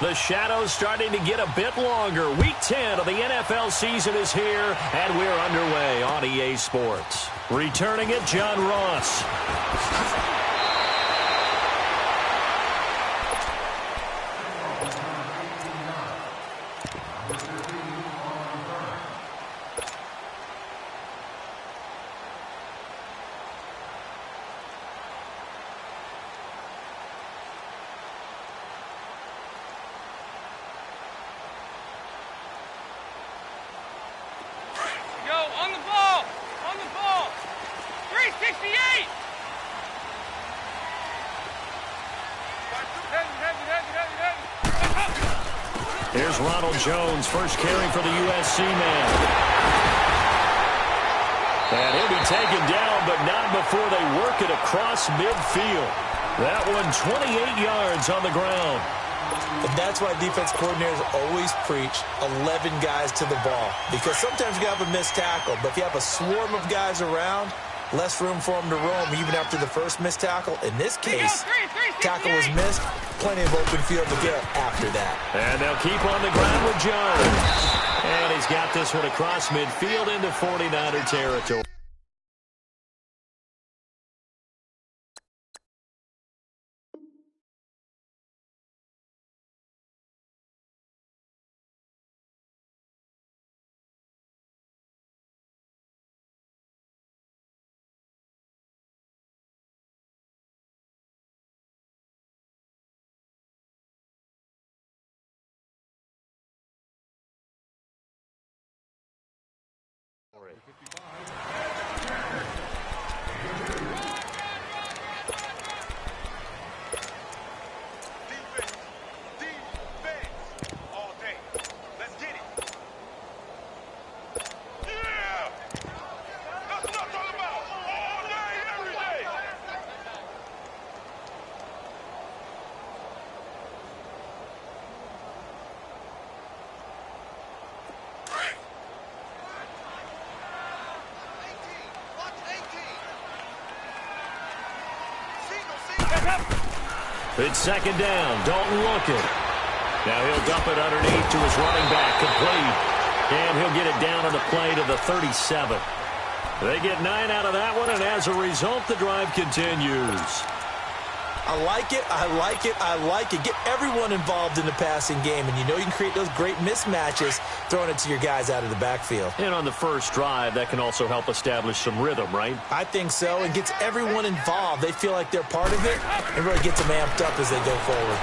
The shadow's starting to get a bit longer. Week 10 of the NFL season is here, and we're underway on EA Sports. Returning it, John Ross. Here's Ronald Jones, first carry for the USC man. And he'll be taken down, but not before they work it across midfield. That one 28 yards on the ground. And that's why defense coordinators always preach 11 guys to the ball. Because sometimes you have a missed tackle, but if you have a swarm of guys around, less room for them to roam even after the first missed tackle. In this case, tackle was missed. Plenty of open field to get after that. And they'll keep on the ground with Jones. And he's got this one across midfield into 49er territory. It's second down. Dalton look it. Now he'll dump it underneath to his running back. Complete. And he'll get it down on the play to the 37. They get 9 out of that one, and as a result, the drive continues. I like it, I like it, I like it. Get everyone involved in the passing game, and you know you can create those great mismatches throwing it to your guys out of the backfield. And on the first drive, that can also help establish some rhythm, right? I think so, and gets everyone involved. They feel like they're part of it, and really gets them amped up as they go forward.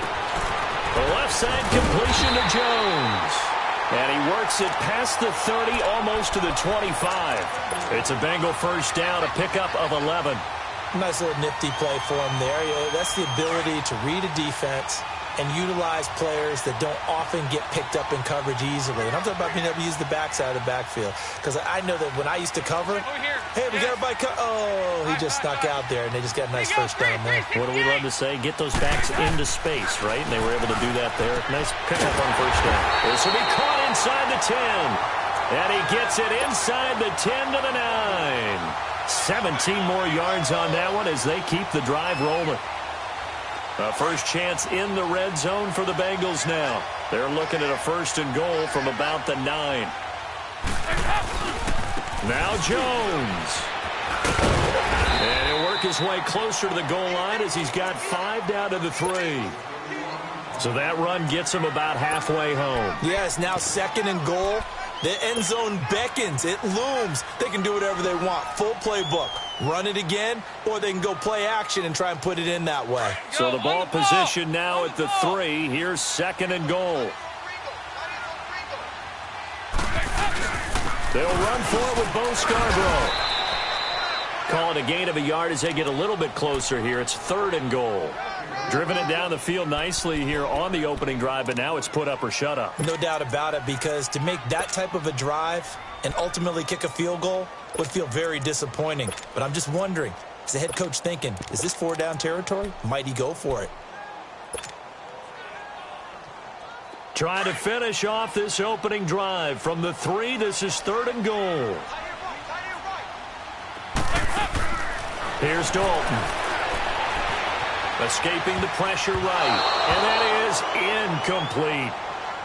The left side completion to Jones. And he works it past the 30, almost to the 25. It's a Bengal first down, a pickup of 11. Nice little nifty play for him there. That's the ability to read a defense and utilize players that don't often get picked up in coverage easily. And I'm talking about being able to use the backside of the backfield. Because I know that when I used to cover, hey, we got everybody oh, he just snuck out there, and they just got a nice first down there. What do we love to say? Get those backs into space, right? And they were able to do that there. Nice pickup on first down. This will be caught inside the 10. And he gets it inside the 10 to the 9. 17 more yards on that one as they keep the drive rolling. A first chance in the red zone for the Bengals now. They're looking at a first and goal from about the 9. Now Jones. And he'll work his way closer to the goal line as he's got 5 down to the 3. So that run gets him about halfway home. Yes, now second and goal. The end zone beckons. It looms. They can do whatever they want. Full playbook. Run it again, or they can go play action and try and put it in that way. So the ball position now at the 3. Here's second and goal. They'll run for it with Bo Scarborough. Call it a gain of a yard as they get a little bit closer here. It's third and goal. Driven it down the field nicely here on the opening drive, but now it's put up or shut up. No doubt about it, because to make that type of a drive and ultimately kick a field goal would feel very disappointing. But I'm just wondering, is the head coach thinking, is this 4-down territory? Might he go for it? Trying to finish off this opening drive from the 3. This is third and goal. Here's Dalton. Escaping the pressure right. And that is incomplete.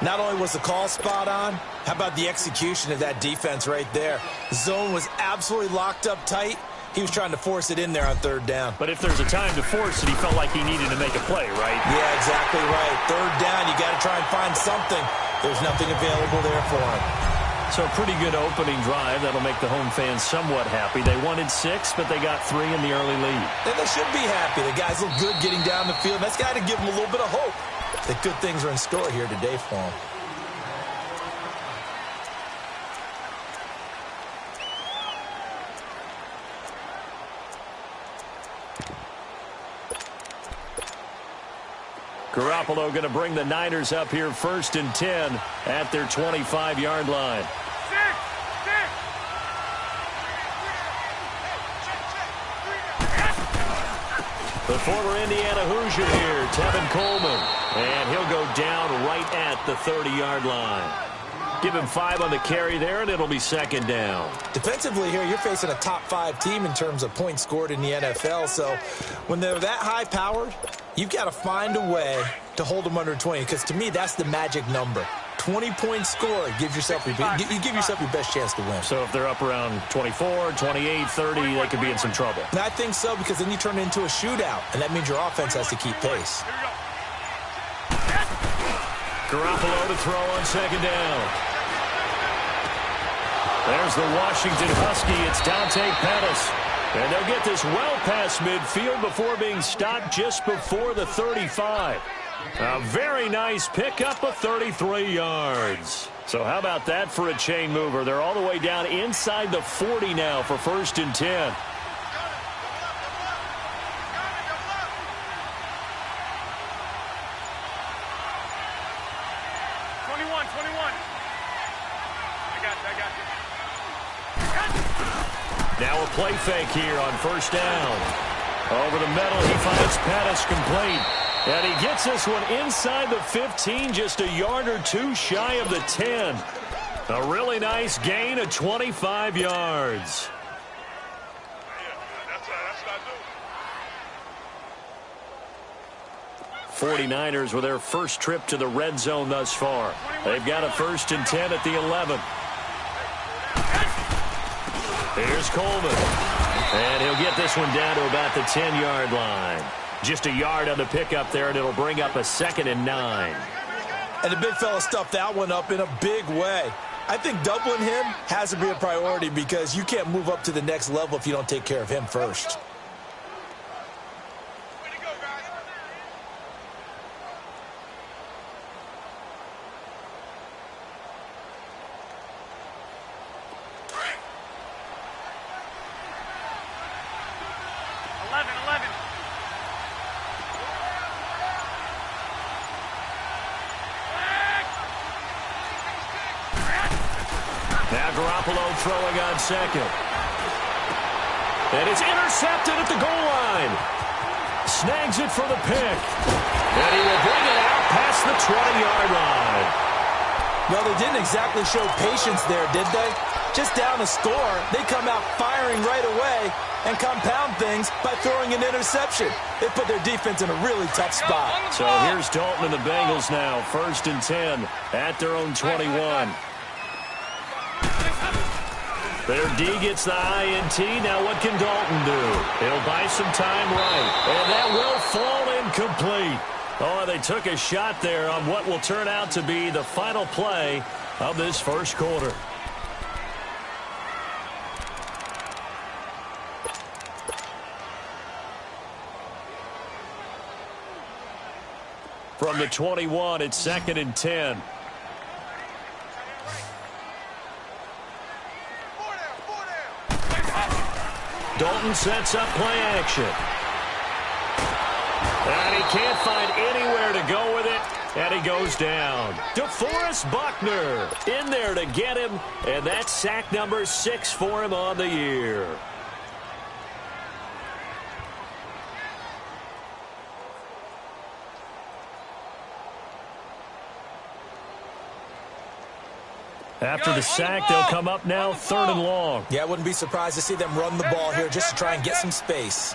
Not only was the call spot on, how about the execution of that defense right there? The zone was absolutely locked up tight. He was trying to force it in there on third down. But if there's a time to force it, he felt like he needed to make a play, right? Yeah, exactly right. Third down, you got to try and find something. There's nothing available there for him. So a pretty good opening drive. That'll make the home fans somewhat happy. They wanted 6, but they got 3 in the early lead. And they should be happy. The guys look good getting down the field. That's got to give them a little bit of hope that good things are in store here today for them. Garoppolo going to bring the Niners up here 1st and 10 at their 25-yard line. The former Indiana Hoosier here, Tevin Coleman. And he'll go down right at the 30-yard line. Give him 5 on the carry there, and it'll be 2nd down. Defensively here, you're facing a top-5 team in terms of points scored in the NFL. So when they're that high-powered, you've got to find a way to hold them under 20, because to me, that's the magic number. 20-point score, you give yourself your best chance to win. So if they're up around 24, 28, 30, they could be in some trouble. And I think so, because then you turn it into a shootout, and that means your offense has to keep pace. Garoppolo to throw on 2nd down. There's the Washington Husky. It's Dante Pettis. And they'll get this well past midfield before being stopped just before the 35. A very nice pickup of 33 yards. So how about that for a chain mover? They're all the way down inside the 40 now for 1st and 10. Now a play fake here on 1st down. Over the middle, he finds Pettis complete. And he gets this one inside the 15, just a yard or 2 shy of the 10. A really nice gain of 25 yards. 49ers with their first trip to the red zone thus far. They've got a 1st and 10 at the 11. Here's Coleman. And he'll get this one down to about the 10-yard line. Just a yard on the pickup there, and it'll bring up a 2nd and 9. And the big fella stuffed that one up in a big way. I think doubling him has to be a priority, because you can't move up to the next level if you don't take care of him first. Now Garoppolo throwing on 2nd. And it's intercepted at the goal line. Snags it for the pick. And he will bring it out past the 20-yard line. Well, they didn't exactly show patience there, did they? Just down a score, they come out firing right away and compound things by throwing an interception. They put their defense in a really tough spot. So here's Dalton and the Bengals now, 1st and 10 at their own 21. Their D gets the INT. Now what can Dalton do? He'll buy some time right. And that will fall incomplete. Oh, they took a shot there on what will turn out to be the final play of this first quarter. From the 21, it's 2nd and 10. Dalton sets up play action. And he can't find anywhere to go with it, and he goes down. DeForest Buckner in there to get him, and that's sack number 6 for him on the year. After the sack, they'll come up now 3rd and long. Yeah, I wouldn't be surprised to see them run the ball here just to try and get some space.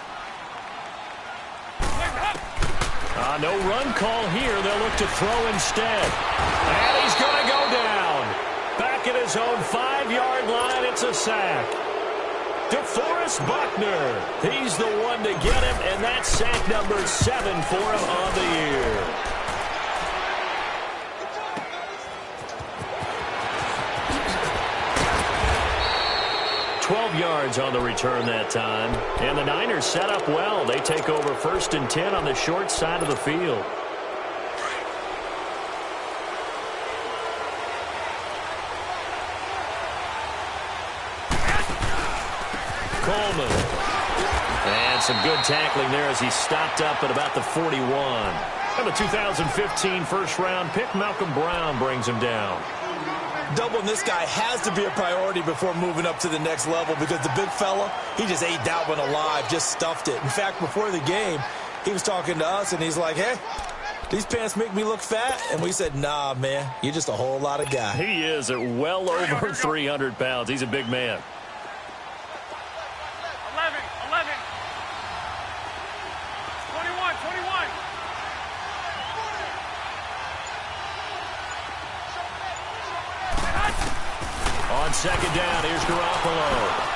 No run call here. They'll look to throw instead. And he's going to go down. Back at his own 5-yard line, it's a sack. DeForest Buckner, he's the one to get him, and that's sack number 7 for him on the year. 12 yards on the return that time. And the Niners set up well. They take over 1st and 10 on the short side of the field. Coleman. And some good tackling there as he stopped up at about the 41. And the 2015 first-round pick, Malcolm Brown, brings him down. Doubling this guy has to be a priority before moving up to the next level because the big fella, he just ate that one alive, just stuffed it. In fact, before the game, he was talking to us, and he's like, hey, these pants make me look fat? And we said, nah, man, you're just a whole lot of guy. He is at well over 300 pounds. He's a big man. 11. 21. On second down, here's Garoppolo.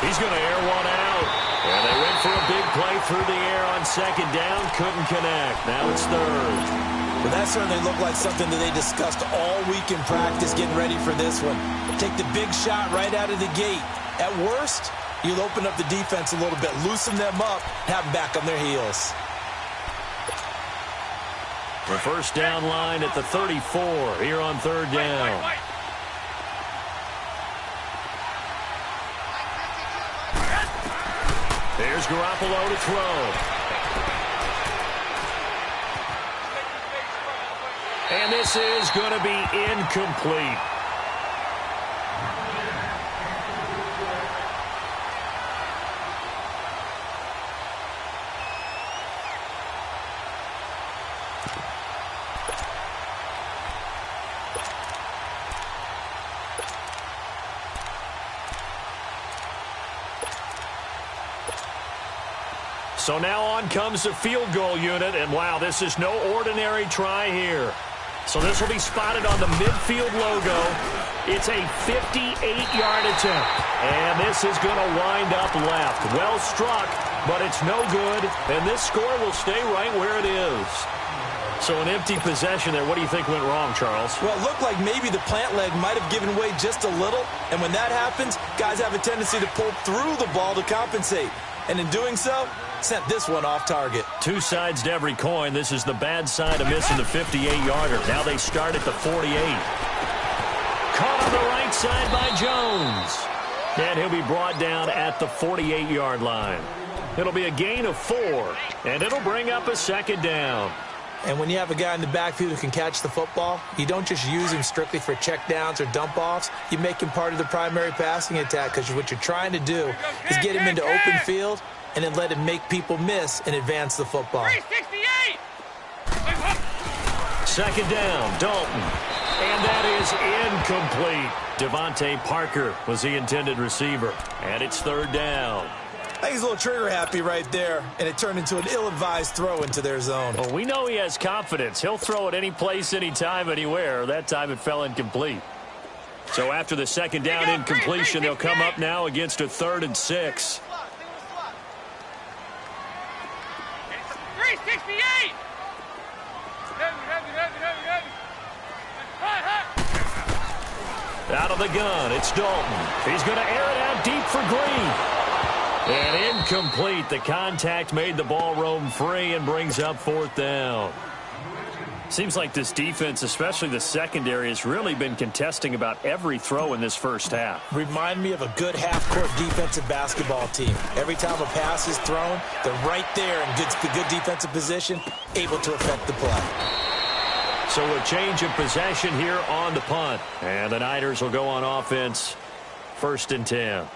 He's going to air one out. And they went for a big play through the air on second down. Couldn't connect. Now it's 3rd. Well, that certainly looked like something that they discussed all week in practice getting ready for this one. Take the big shot right out of the gate. At worst, you'll open up the defense a little bit, loosen them up, have them back on their heels. The first down line at the 34 here on 3rd down. There's Garoppolo to throw. And this is going to be incomplete. So now on comes the field goal unit, and wow, this is no ordinary try here. So this will be spotted on the midfield logo. It's a 58-yard attempt, and this is going to wind up left. Well struck, but it's no good, and this score will stay right where it is. So an empty possession there. What do you think went wrong, Charles? Well, it looked like maybe the plant leg might have given way just a little, and when that happens, guys have a tendency to pull through the ball to compensate. And in doing so, sent this one off target. Two sides to every coin. This is the bad side of missing the 58-yarder. Now they start at the 48. Caught on the right side by Jones. And he'll be brought down at the 48-yard line. It'll be a gain of 4, and it'll bring up a 2nd down. And when you have a guy in the backfield who can catch the football, you don't just use him strictly for checkdowns or dump-offs. You make him part of the primary passing attack because what you're trying to do is get him into open field and then let him make people miss and advance the football. 368! 2nd down, Dalton. And that is incomplete. Devontae Parker was the intended receiver. And it's 3rd down. I think he's a little trigger happy right there, and it turned into an ill-advised throw into their zone. Well, we know he has confidence. He'll throw it any place, anytime, anywhere. That time it fell incomplete. So after the 2nd down incompletion, they'll come up now against a 3rd and 6. 368! Out of the gun, it's Dalton. He's going to air it out deep for Green. And incomplete. The contact made the ball roam free and brings up 4th down. Seems like this defense, especially the secondary, has really been contesting about every throw in this first half. Remind me of a good half-court defensive basketball team. Every time a pass is thrown, they're right there in good defensive position, able to affect the play. So a change of possession here on the punt. And the Niners will go on offense, 1st and 10.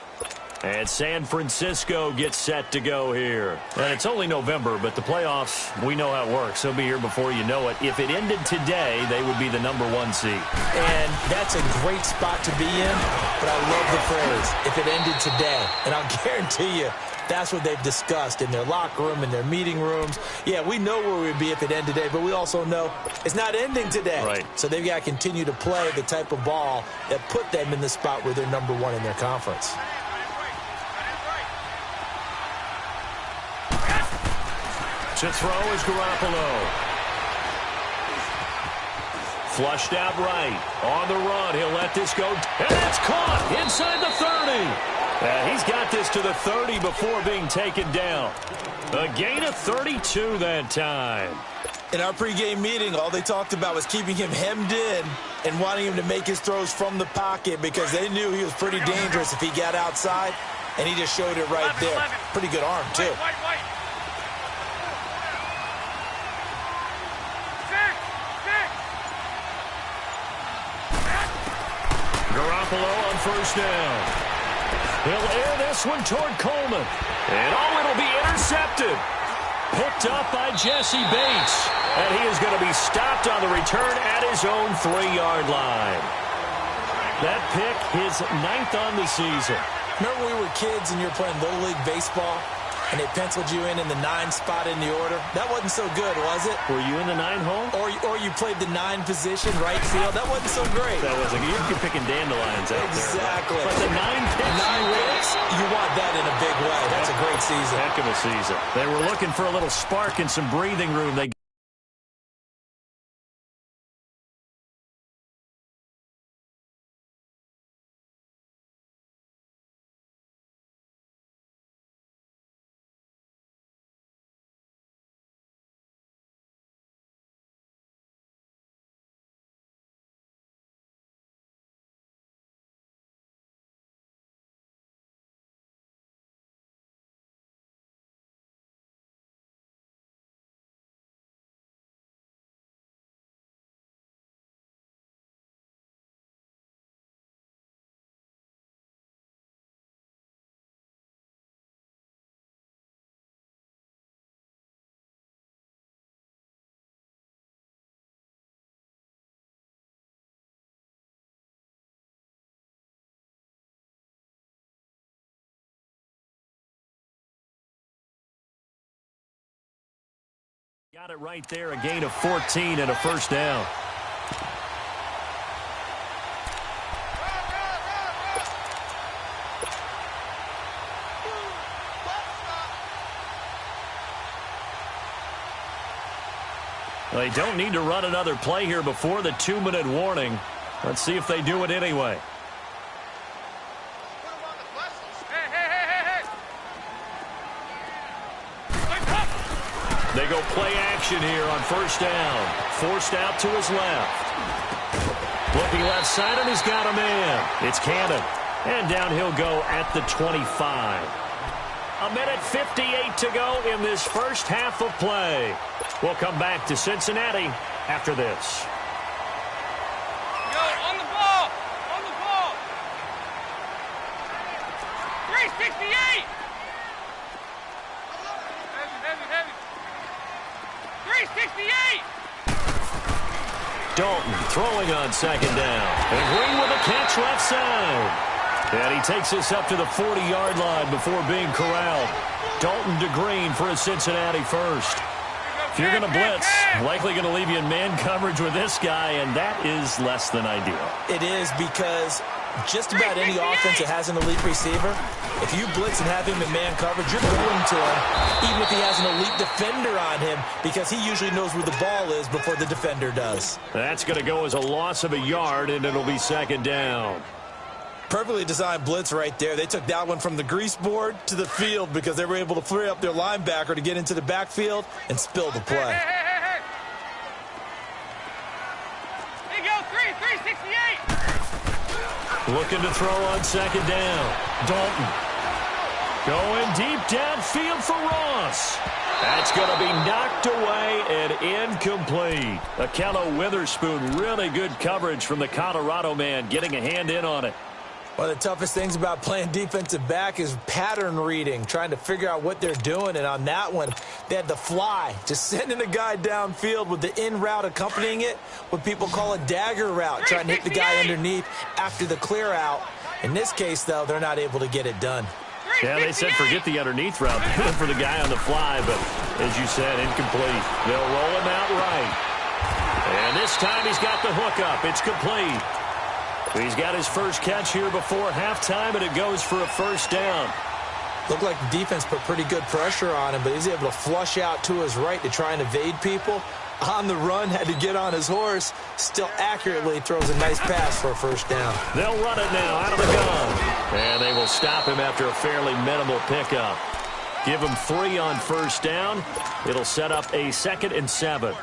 And San Francisco gets set to go here. And it's only November, but the playoffs, we know how it works. They'll be here before you know it. If it ended today, they would be the #1 seed. And that's a great spot to be in, but I love the phrase, if it ended today. And I'll guarantee you, that's what they've discussed in their locker room, in their meeting rooms. Yeah, we know where we'd be if it ended today, but we also know it's not ending today. Right. So they've got to continue to play the type of ball that put them in the spot where they're #1 in their conference. To throw is Garoppolo. Flushed out right. On the run. He'll let this go. And it's caught inside the 30. He's got this to the 30 before being taken down. A gain of 32 that time. In our pregame meeting, all they talked about was keeping him hemmed in and wanting him to make his throws from the pocket because they knew he was pretty dangerous if he got outside, and he just showed it right there. Pretty good arm, too. Garoppolo on first down. He'll air this one toward Coleman. And it'll be intercepted. Picked up by Jesse Bates. And he is going to be stopped on the return at his own 3-yard line. That pick, his 9th on the season. Remember when we were kids and you were playing Little League Baseball? And they penciled you in the 9 spot in the order. That wasn't so good, was it? Were you in the 9 hole? Or you played the 9 position, right field. That wasn't so great. That wasn't. You're picking dandelions out exactly. there. But the 9 picks. 9 picks, you want that in a big way. That's a great season. Heck of a season. They were looking for a little spark and some breathing room. They got it right there, a gain of 14 and a first down. They don't need to run another play here before the 2-minute warning. Let's see if they do it anyway. They go play action here on first down. Forced out to his left. Looking left side, and he's got a man. It's Cannon. And down he'll go at the 25. 1:58 to go in this first half of play. We'll come back to Cincinnati after this. Go, on the ball. On the ball. 368. Heavy. 368. Dalton throwing on second down. And Green with a catch left side. And he takes this up to the 40-yard line before being corralled. Dalton to Green for a Cincinnati first. If you're going to blitz, likely going to leave you in man coverage with this guy, and that is less than ideal. It is, because just about any offense that has an elite receiver, if you blitz and have him in man coverage, you're going to him, even if he has an elite defender on him, because he usually knows where the ball is before the defender does. That's going to go as a loss of a yard, and it'll be second down. Perfectly designed blitz right there. They took that one from the grease board to the field because they were able to free up their linebacker to get into the backfield and spill the play. Hey. There you go, 368. Looking to throw on second down. Dalton going deep downfield for Ross. That's going to be knocked away and incomplete. Akello Witherspoon, really good coverage from the Colorado man, getting a hand in on it. One of the toughest things about playing defensive back is pattern reading, trying to figure out what they're doing. And on that one, they had the fly, just sending a guy downfield with the in route accompanying it, what people call a dagger route, trying to hit the guy underneath after the clear out. In this case, though, they're not able to get it done. Yeah, they said forget the underneath route for the guy on the fly, but as you said, incomplete. They'll roll him out right. And this time he's got the hook up. It's complete. He's got his first catch here before halftime, and it goes for a first down. Looked like the defense put pretty good pressure on him, but he's able to flush out to his right to try and evade people. On the run, had to get on his horse. Still accurately throws a nice pass for a first down. They'll run it now out of the gun. And they will stop him after a fairly minimal pickup. Give him 3 on first down. It'll set up a 2nd and 7.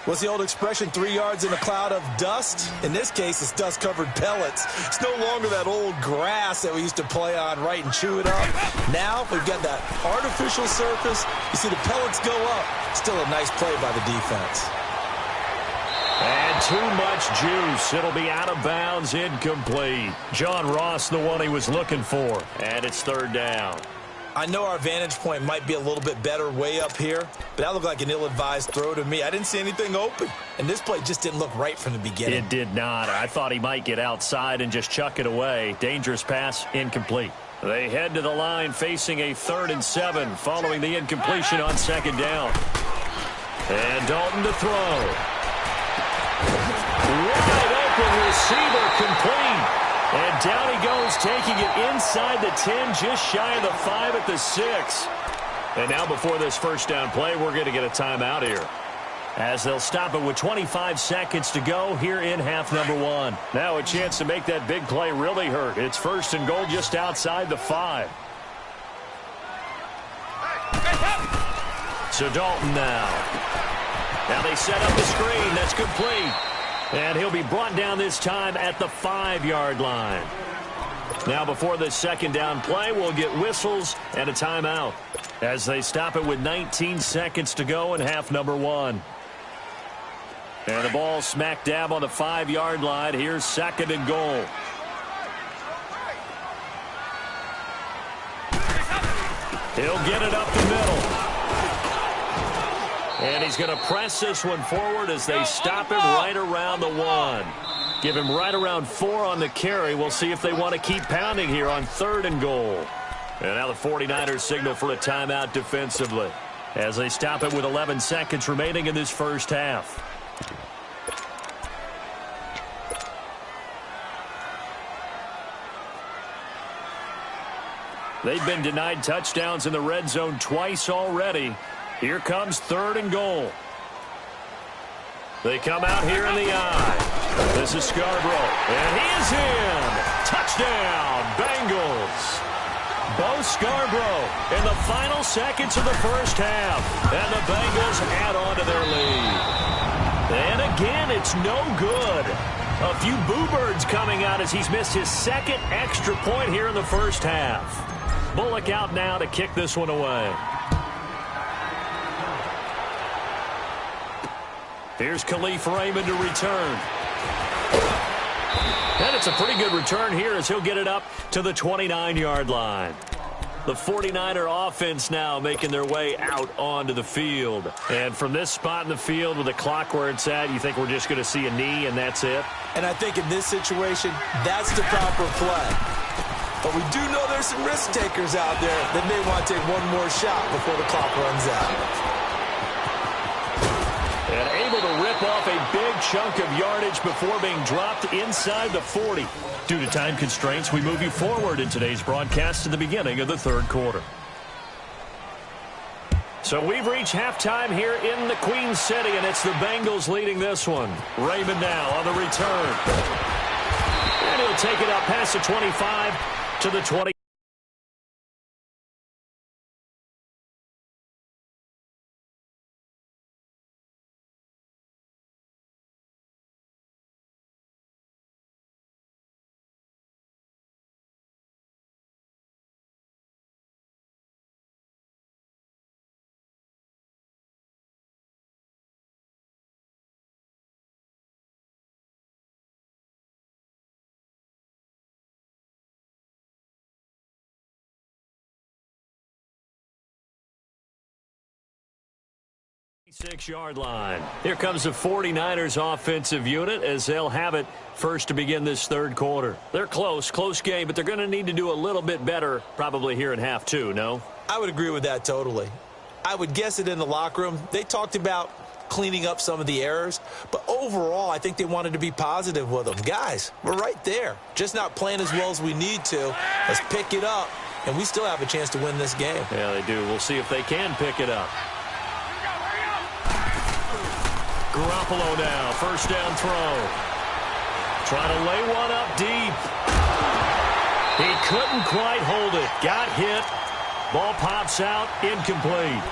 What's the old expression, 3 yards in a cloud of dust? In this case, it's dust-covered pellets. It's no longer that old grass that we used to play on, right, and chew it up. Now we've got that artificial surface. You see the pellets go up. Still a nice play by the defense. And too much juice. It'll be out of bounds, incomplete. John Ross, the one he was looking for. And it's 3rd down. I know our vantage point might be a little bit better way up here, but that looked like an ill-advised throw to me. I didn't see anything open, and this play just didn't look right from the beginning. It did not. I thought he might get outside and just chuck it away. Dangerous pass, incomplete. They head to the line facing a 3rd and 7 following the incompletion on 2nd down. And Dalton to throw. Wide open receiver, complete. And down he goes, taking it inside the 10, just shy of the 5 at the 6. And now before this first down play, we're going to get a timeout here, as they'll stop it with 25 seconds to go here in half number 1. Now a chance to make that big play really hurt. It's 1st and goal just outside the 5. So Dalton now. Now they set up the screen. That's complete. And he'll be brought down this time at the 5-yard line. Now before this 2nd down play, we'll get whistles and a timeout, as they stop it with 19 seconds to go in half number 1. And the ball smack dab on the 5-yard line. Here's 2nd and goal. He'll get it up the middle. And he's going to press this one forward as they stop him right around the 1. Give him right around 4 on the carry. We'll see if they want to keep pounding here on 3rd and goal. And now the 49ers signal for a timeout defensively, as they stop it with 11 seconds remaining in this first half. They've been denied touchdowns in the red zone twice already. Here comes 3rd and goal. They come out here in the eye. This is Scarborough, and he is in. Touchdown, Bengals. Bo Scarborough in the final seconds of the first half, and the Bengals add on to their lead. And again, it's no good. A few boo birds coming out as he's missed his 2nd extra point here in the first half. Bullock out now to kick this one away. Here's Khalif Raymond to return. And it's a pretty good return here as he'll get it up to the 29-yard line. The 49er offense now making their way out onto the field. And from this spot in the field with the clock where it's at, you think we're just going to see a knee and that's it? And I think in this situation, that's the proper play. But we do know there's some risk takers out there that may want to take one more shot before the clock runs out. And able to rip off a big chunk of yardage before being dropped inside the 40. Due to time constraints, we move you forward in today's broadcast to the beginning of the 3rd quarter. So we've reached halftime here in the Queen City, and it's the Bengals leading this one. Raymond now on the return. And he'll take it up past the 25 to the 20. 46-yard line. Here comes the 49ers offensive unit as they'll have it first to begin this third quarter. They're close game, but they're going to need to do a little bit better probably here in half two, no? I would agree with that totally. I would guess it in the locker room. They talked about cleaning up some of the errors, but overall, I think they wanted to be positive with them. Guys, we're right there. Just not playing as well as we need to. Let's pick it up, and we still have a chance to win this game. Yeah, they do. We'll see if they can pick it up. Garoppolo now, first down throw. Trying to lay one up deep. He couldn't quite hold it. Got hit. Ball pops out, incomplete.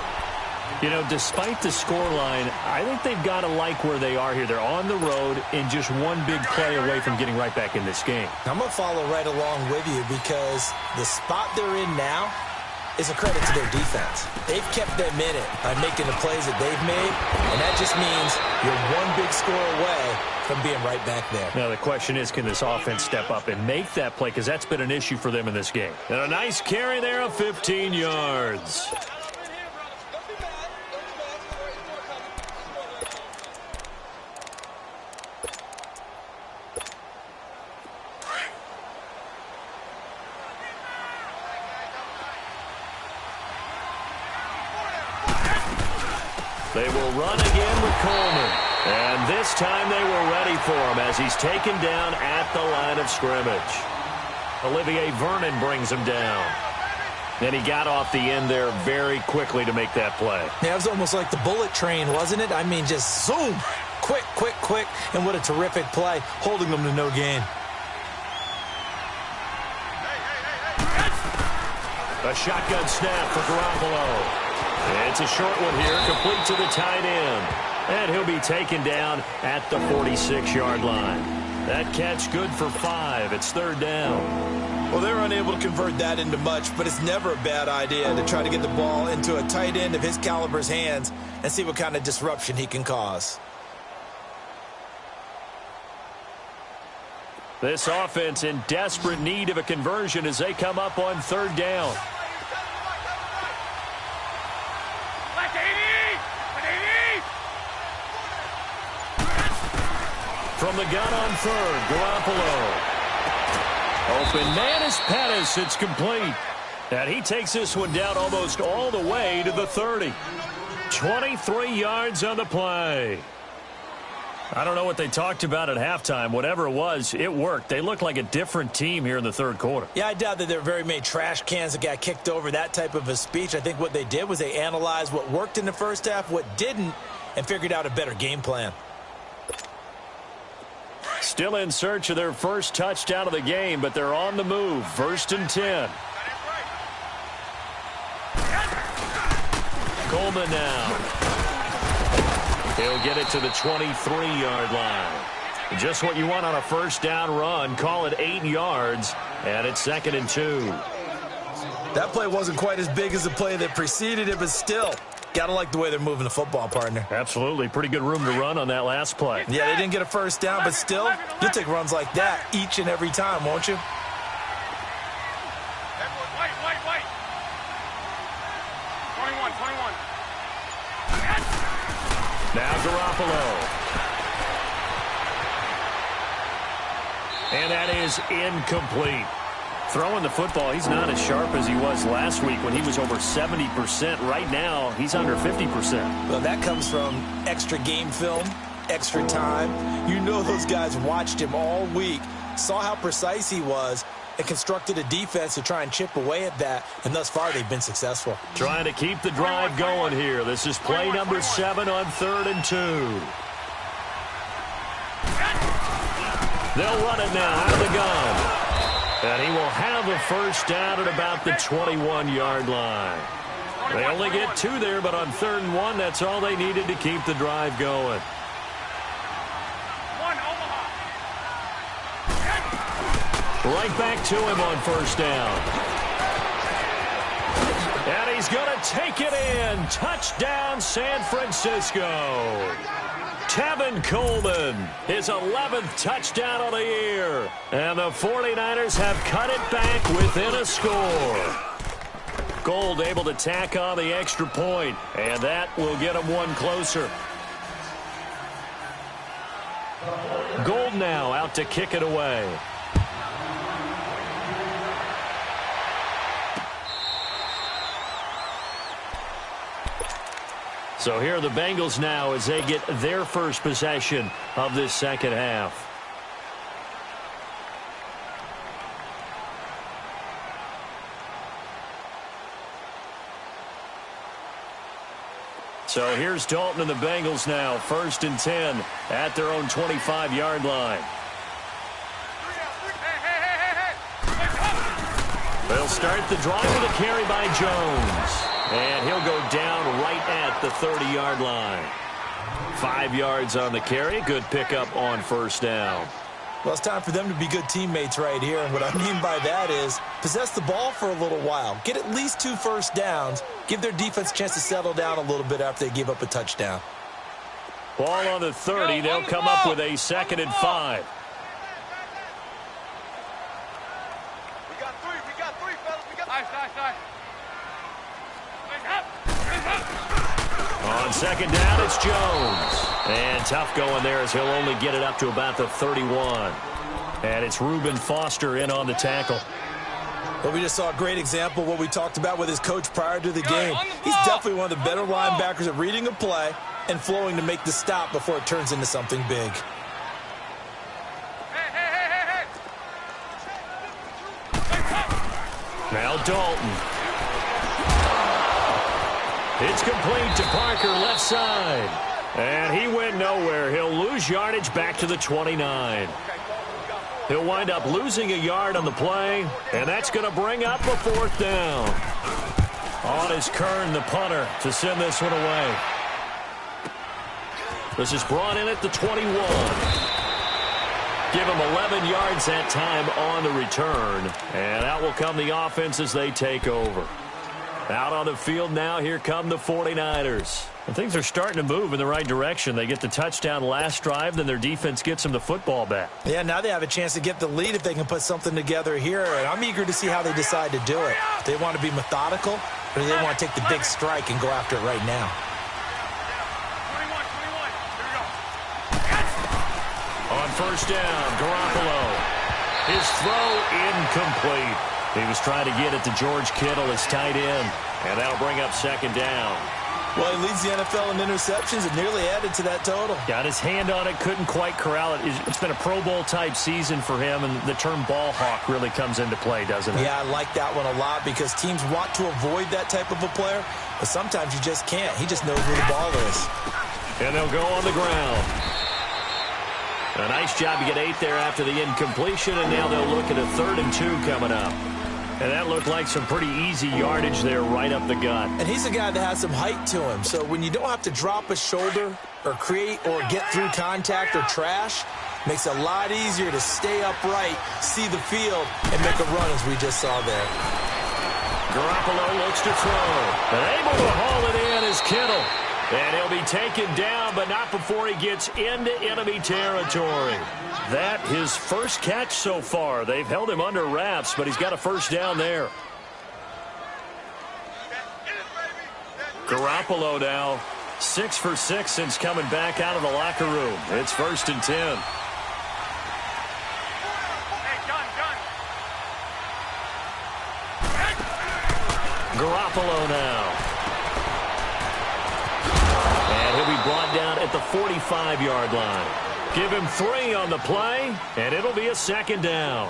You know, despite the scoreline, I think they've got to like where they are here. They're on the road and just one big play away from getting right back in this game. I'm going to follow right along with you because the spot they're in now is a credit to their defense. They've kept them in it by making the plays that they've made, and that just means you're one big score away from being right back there. Now, the question is, can this offense step up and make that play? Because that's been an issue for them in this game. And a nice carry there of 15 yards. They will run again with Coleman. And this time they were ready for him as he's taken down at the line of scrimmage. Olivier Vernon brings him down. And he got off the end there very quickly to make that play. Yeah, it was almost like the bullet train, wasn't it? I mean, just zoom. Quick. And what a terrific play, holding them to no gain. A shotgun snap for Garoppolo. It's a short one here, complete to the tight end. And he'll be taken down at the 46-yard line. That catch good for 5. It's third down. Well, they're unable to convert that into much, but it's never a bad idea to try to get the ball into a tight end of his caliber's hands and see what kind of disruption he can cause. This offense in desperate need of a conversion as they come up on third down. From the gun on third, Garoppolo. Open man is Pettis. It's complete. And he takes this one down almost all the way to the 30. 23 yards on the play. I don't know what they talked about at halftime. Whatever it was, it worked. They look like a different team here in the third quarter. Yeah, I doubt that there were very many trash cans that got kicked over, that type of a speech. I think what they did was they analyzed what worked in the first half, what didn't, and figured out a better game plan. Still in search of their first touchdown of the game, but they're on the move. First and 10. Coleman now. He'll get it to the 23-yard line. Just what you want on a first down run. Call it 8 yards, and it's 2nd and 2. That play wasn't quite as big as the play that preceded it, but still, gotta like the way they're moving the football, partner. Absolutely. Pretty good room to run on that last play. Yeah, they didn't get a first down, but still, you'll take runs like that each and every time, won't you? Wait. 21. Now Garoppolo. And that is incomplete. Throwing the football, he's not as sharp as he was last week when he was over 70%. Right now, he's under 50%. Well, that comes from extra game film, extra time. You know those guys watched him all week, saw how precise he was, and constructed a defense to try and chip away at that, and thus far they've been successful. Trying to keep the drive going here. This is play number 7 on 3rd and 2. They'll run it now out of the gun. And he will have a first down at about the 21-yard line. They only get 2 there, but on 3rd and 1, that's all they needed to keep the drive going. Right back to him on first down. And he's going to take it in. Touchdown, San Francisco. Tevin Coleman, his 11th touchdown of the year. And the 49ers have cut it back within a score. Gold able to tack on the extra point, and that will get them one closer. Gold now out to kick it away. So here are the Bengals now as they get their first possession of this second half. So here's Dalton and the Bengals now, 1st and 10 at their own 25-yard line. They'll start the drive with a carry by Jones. And he'll go down right at the 30-yard line. 5 yards on the carry. Good pickup on 1st down. Well, it's time for them to be good teammates right here. And what I mean by that is possess the ball for a little while. Get at least 2 first downs. Give their defense a chance to settle down a little bit after they give up a touchdown. Ball on the 30. They'll come up with a 2nd and 5. We got 3, fellas. Nice. On 2nd down, it's Jones. And tough going there as he'll only get it up to about the 31. And it's Reuben Foster in on the tackle. Well, we just saw a great example of what we talked about with his coach prior to the game. He's definitely one of the better linebackers at reading a play and flowing to make the stop before it turns into something big. Now Dalton. It's complete to Parker, left side. And he went nowhere. He'll lose yardage back to the 29. He'll wind up losing a yard on the play, and that's going to bring up a 4th down. On is Kern, the punter, to send this one away. This is brought in at the 21. Give him 11 yards that time on the return, and out will come the offense as they take over. Out on the field now, here come the 49ers. And things are starting to move in the right direction. They get the touchdown last drive, then their defense gets them the football back. Yeah, now they have a chance to get the lead if they can put something together here, and I'm eager to see how they decide to do it. Do they want to be methodical, or do they want to take the big strike and go after it right now? 21, here we go. On 1st down, Garoppolo. His throw incomplete. He was trying to get it to George Kittle, his tight end, and that'll bring up 2nd down. Well, he leads the NFL in interceptions and nearly added to that total. Got his hand on it, couldn't quite corral it. It's been a Pro Bowl-type season for him, and the term ball hawk really comes into play, doesn't it? Yeah, I like that one a lot because teams want to avoid that type of a player, but sometimes you just can't. He just knows where the ball is. And they'll go on the ground. A nice job to get 8 there after the incompletion, and now they'll look at a 3rd and 2 coming up. And that looked like some pretty easy yardage there right up the gut. And he's a guy that has some height to him. So when you don't have to drop a shoulder or create or get through contact or trash, makes it a lot easier to stay upright, see the field, and make a run as we just saw there. Garoppolo looks to throw. And able to haul it in is Kittle. And he'll be taken down, but not before he gets into enemy territory. That his first catch so far. They've held him under wraps, but he's got a 1st down there. Garoppolo now 6 for 6 since coming back out of the locker room. It's 1st and 10. Garoppolo now. And he'll be brought down at the 45-yard line. Give him 3 on the play, and it'll be a 2nd down.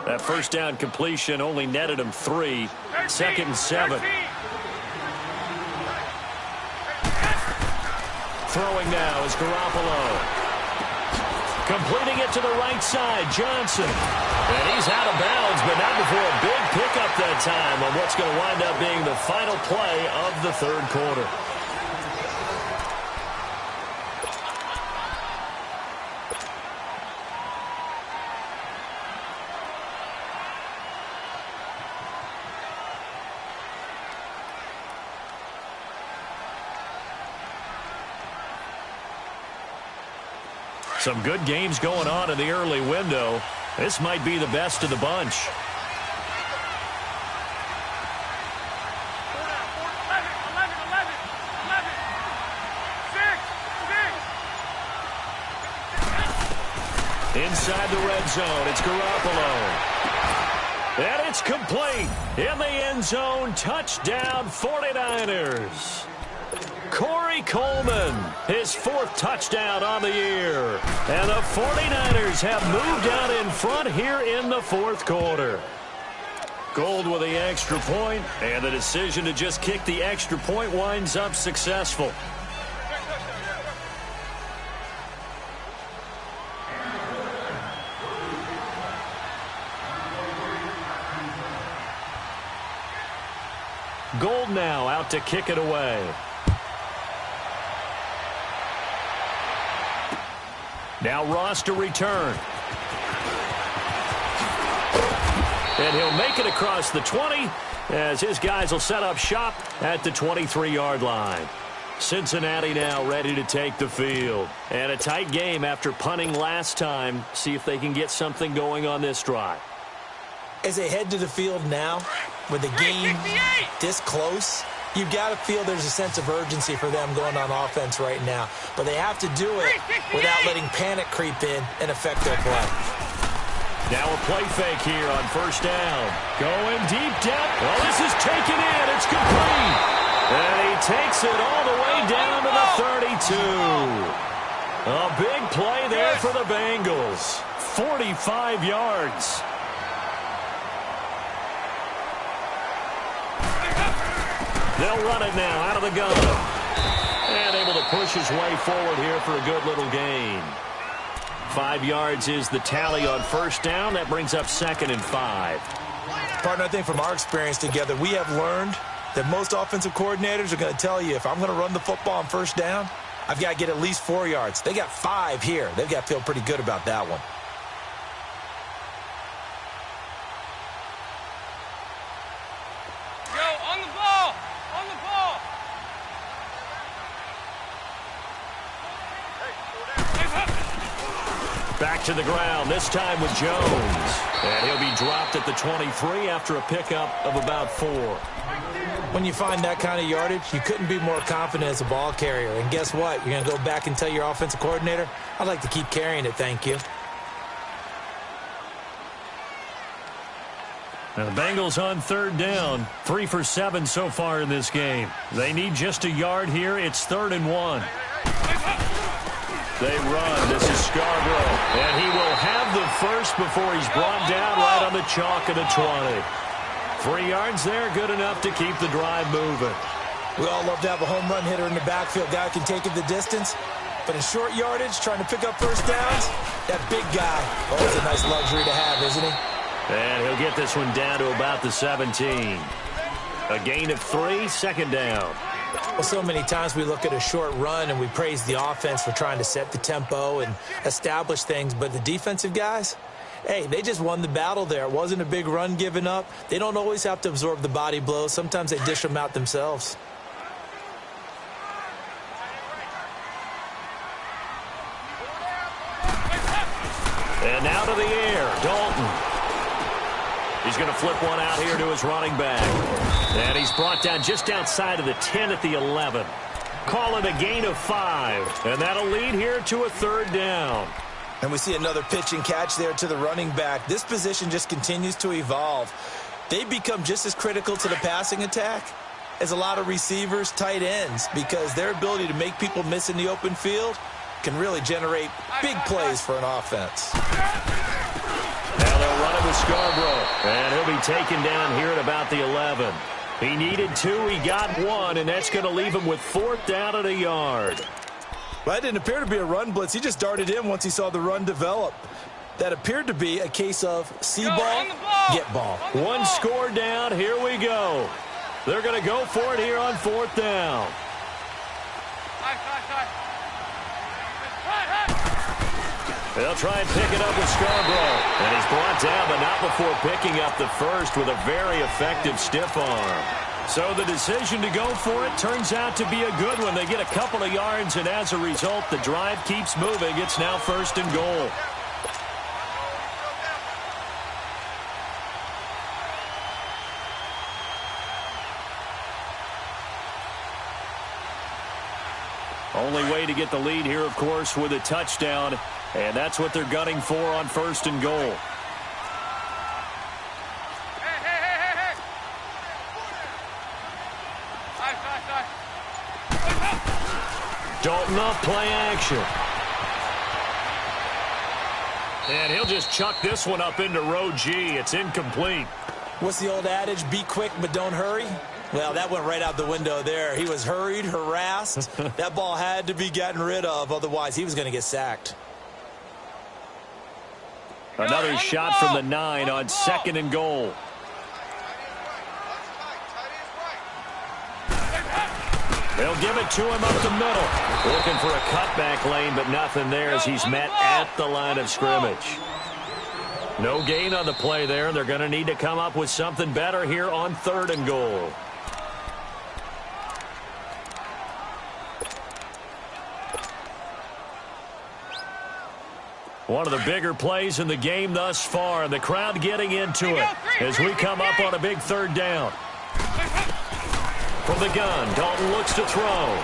That 1st down completion only netted him 3. 2nd and 7. Throwing now is Garoppolo. Completing it to the right side, Johnson. And he's out of bounds, but not before a big pickup that time on what's going to wind up being the final play of the 3rd quarter. Some good games going on in the early window. This might be the best of the bunch. Inside the red zone, it's Garoppolo. And it's complete. In the end zone, touchdown 49ers. Corey Coleman, his 4th touchdown on the year. And the 49ers have moved out in front here in the 4th quarter. Gold with the extra point, and the decision to just kick the extra point winds up successful. Gold now out to kick it away. Now Ross to return. And he'll make it across the 20 as his guys will set up shop at the 23-yard line. Cincinnati now ready to take the field. And a tight game after punting last time. See if they can get something going on this drive. As they head to the field now, with the game this close, you've got to feel there's a sense of urgency for them going on offense right now. But they have to do it without letting panic creep in and affect their play. Now a play fake here on first down. Going deep down. Well, this is taken in. It's complete. And he takes it all the way down to the 32. A big play there for the Bengals. 45 yards. They'll run it now out of the gun. And able to push his way forward here for a good little gain. 5 yards is the tally on first down. That brings up 2nd and 5. Partner, I think from our experience together, we have learned that most offensive coordinators are going to tell you, if I'm going to run the football on first down, I've got to get at least 4 yards. They got 5 here. They've got to feel pretty good about that one. Back to the ground, this time with Jones. And he'll be dropped at the 23 after a pickup of about 4. When you find that kind of yardage, you couldn't be more confident as a ball carrier. And guess what? You're going to go back and tell your offensive coordinator, I'd like to keep carrying it, thank you. Now the Bengals on third down. 3 for 7 so far in this game. They need just a yard here. It's 3rd and 1. They run. This is Scarborough. And he will have the first before he's brought down right on the chalk of the 20. 3 yards there, good enough to keep the drive moving. We all love to have a home run hitter in the backfield. Guy can take it the distance. But in short yardage, trying to pick up first downs, that big guy, always a nice luxury to have, isn't he? And he'll get this one down to about the 17. A gain of 3, 2nd down. Well, so many times we look at a short run and we praise the offense for trying to set the tempo and establish things. But the defensive guys, hey, they just won the battle there. It wasn't a big run given up. They don't always have to absorb the body blows. Sometimes they dish them out themselves. And now to the air, Dalton. He's going to flip one out here to his running back. And he's brought down just outside of the 10 at the 11. Call it a gain of 5. And that'll lead here to a 3rd down. And we see another pitch and catch there to the running back. This position just continues to evolve. They become just as critical to the passing attack as a lot of receivers, tight ends, because their ability to make people miss in the open field can really generate big plays for an offense. Now they'll run it with Scarborough. And he'll be taken down here at about the 11. He needed 2, he got 1, and that's going to leave him with 4th down at a yard. Well, that didn't appear to be a run blitz. He just darted in once he saw the run develop. That appeared to be a case of see ball, get ball. 1 score down, here we go. They're going to go for it here on 4th down. They'll try and pick it up with Scarborough. And he's brought down, but not before picking up the first with a very effective stiff arm. So the decision to go for it turns out to be a good one. They get a couple of yards, and as a result, the drive keeps moving. It's now 1st and goal. Only way to get the lead here, of course, with a touchdown, and that's what they're gunning for on 1st and goal. Dalton up, play action. And he'll just chuck this one up into row G. It's incomplete. What's the old adage? Be quick, but don't hurry. Well, that went right out the window there. He was hurried, harassed. That ball had to be gotten rid of. Otherwise, he was going to get sacked. Another shot from the 9 on 2nd and goal. They'll give it to him up the middle. Looking for a cutback lane, but nothing there as he's met at the line of scrimmage. No gain on the play there. They're going to need to come up with something better here on 3rd and goal. One of the bigger plays in the game thus far, and the crowd getting into it as we come up on a big 3rd down. From the gun, Dalton looks to throw.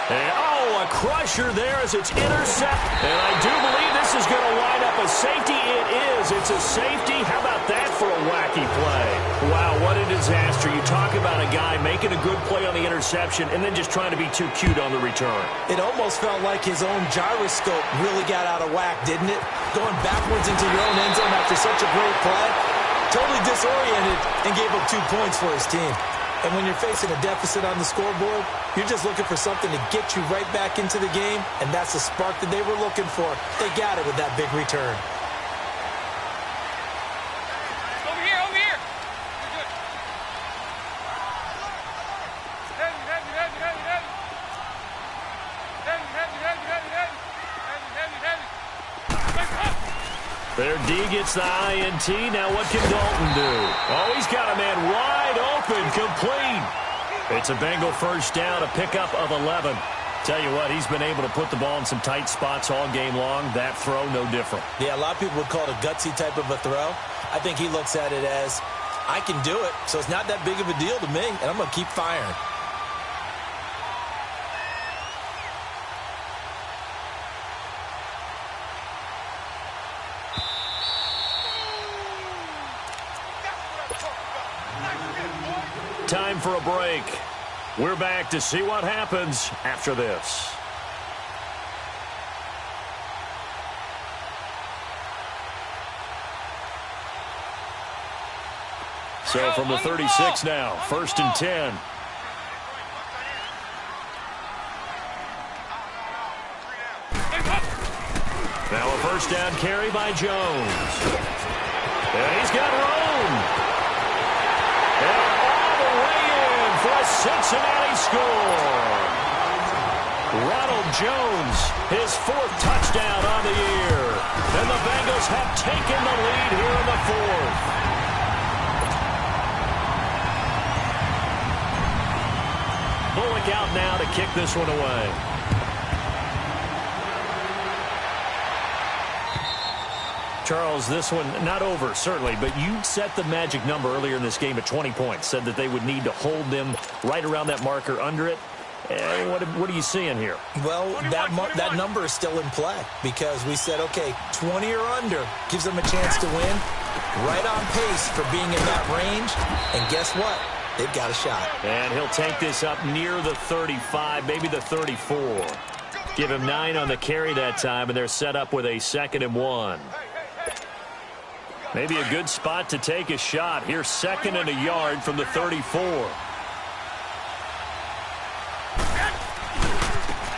And, a crusher there as it's intercepted. And I do believe this is going to line up a safety. It is. It's a safety. How about that for a wacky play? Wow, what a disaster. You talk about a guy making a good play on the interception and then just trying to be too cute on the return. It almost felt like his own gyroscope really got out of whack, didn't it? Going backwards into your own end zone after such a great play. Totally disoriented and gave up 2 points for his team. And when you're facing a deficit on the scoreboard, you're just looking for something to get you right back into the game, and that's the spark that they were looking for. They got it with that big return. Over here, over here. You're good. Their D gets the INT. Now what can Dalton do? Oh, he's got a man wide open, complete. It's a Bengal 1st down, a pickup of 11. Tell you what, he's been able to put the ball in some tight spots all game long. That throw, no different. Yeah, a lot of people would call it a gutsy type of a throw. I think he looks at it as, I can do it, so it's not that big of a deal to me, and I'm going to keep firing. Time for a break. We're back to see what happens after this. So from the 36 now, 1st and 10. Now a 1st down carry by Jones. And he's got room. And all the way in for a Cincinnati score. Ronald Jones, his 4th touchdown on the year. And the Bengals have taken the lead here in the 4th. Bullock out now to kick this one away. Charles, this one not over, certainly, but you set the magic number earlier in this game at 20 points, said that they would need to hold them right around that marker under it. What are you seeing here? Well, that number is still in play because we said, okay, 20 or under gives them a chance to win. Right on pace for being in that range. And guess what? They've got a shot. And he'll take this up near the 35, maybe the 34. Give him 9 on the carry that time, and they're set up with a 2nd and 1. Maybe a good spot to take a shot. Here's 2nd and a yard from the 34.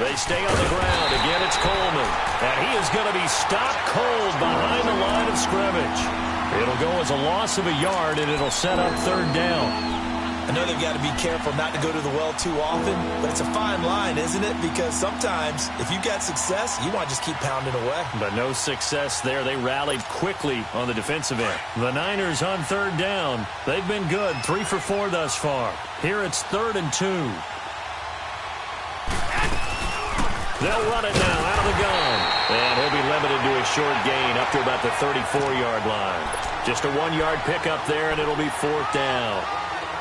They stay on the ground. Again, it's Coleman. And he is going to be stopped cold behind the line of scrimmage. It'll go as a loss of a yard, and it'll set up 3rd down. Another they've got to be careful not to go to the well too often, but it's a fine line, isn't it? Because sometimes if you've got success, you want to just keep pounding away. But no success there. They rallied quickly on the defensive end. The Niners on third down. They've been good, 3 for 4 thus far. Here it's 3rd and 2. They'll run it now out of the gun. And he'll be limited to a short gain up to about the 34-yard line. Just a 1-yard pickup there, and it'll be 4th down.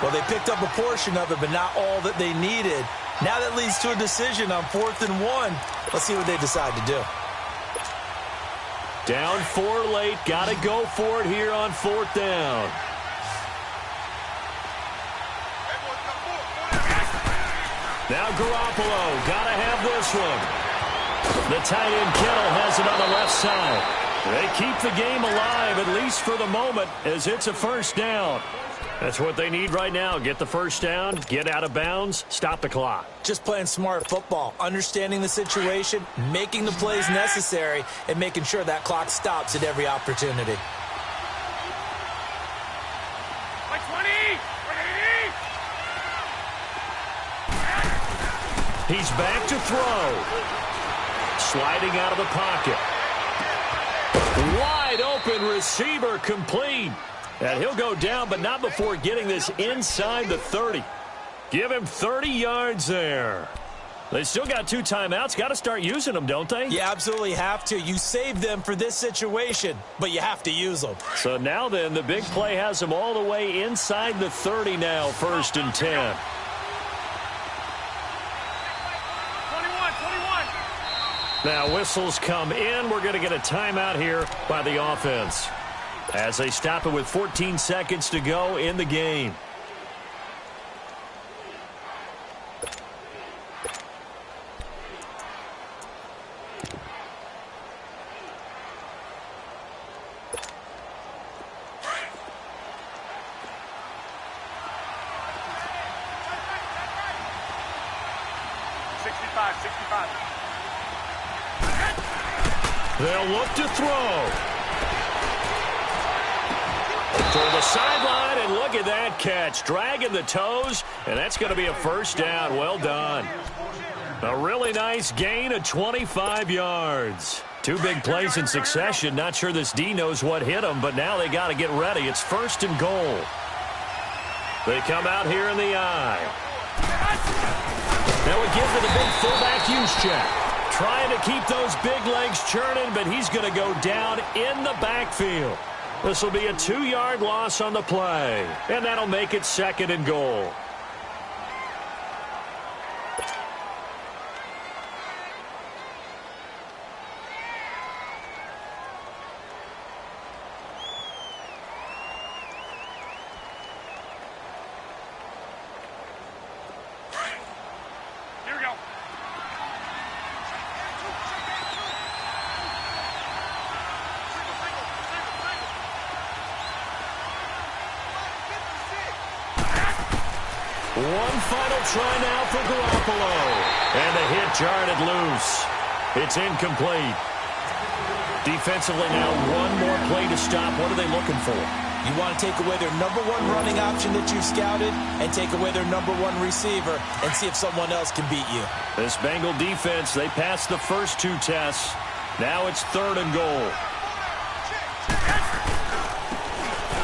Well, they picked up a portion of it, but not all that they needed. Now that leads to a decision on 4th and 1. Let's see what they decide to do. Down 4 late. Got to go for it here on 4th down. Now Garoppolo. Got to have this one. The tight end Kittle has it on the left side. They keep the game alive, at least for the moment, as it's a 1st down. That's what they need right now. Get the 1st down, get out of bounds, stop the clock. Just playing smart football, understanding the situation, making the plays necessary, and making sure that clock stops at every opportunity. He's back to throw. Sliding out of the pocket. Wide open receiver complete. And he'll go down, but not before getting this inside the 30. Give him 30 yards there. They still got 2 timeouts. Got to start using them, don't they? You absolutely have to. You save them for this situation, but you have to use them. So now then, the big play has them all the way inside the 30 now, 1st and 10. 21. Now whistles come in. We're going to get a timeout here by the offense as they stop it with 14 seconds to go in the game. They'll look to throw. To the sideline, and look at that catch. Dragging the toes, and that's going to be a 1st down. Well done. A really nice gain of 25 yards. 2 big plays in succession. Not sure this D knows what hit them, but now they got to get ready. It's 1st and goal. They come out here in the eye. Now we give to the big fullback use check. Trying to keep those big legs churning, but he's going to go down in the backfield. This will be a 2-yard loss on the play, and that'll make it 2nd and goal. Here we go. One final try now for Garoppolo. And the hit jarred it loose. It's incomplete. Defensively now, one more play to stop. What are they looking for? You want to take away their #1 running option that you've scouted and take away their #1 receiver and see if someone else can beat you. This Bengal defense, they passed the first 2 tests. Now it's 3rd and goal.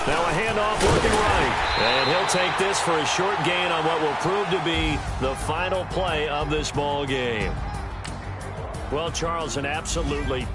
Now a handoff looking right. And he'll take this for a short gain on what will prove to be the final play of this ball game. Well, Charles, an absolutely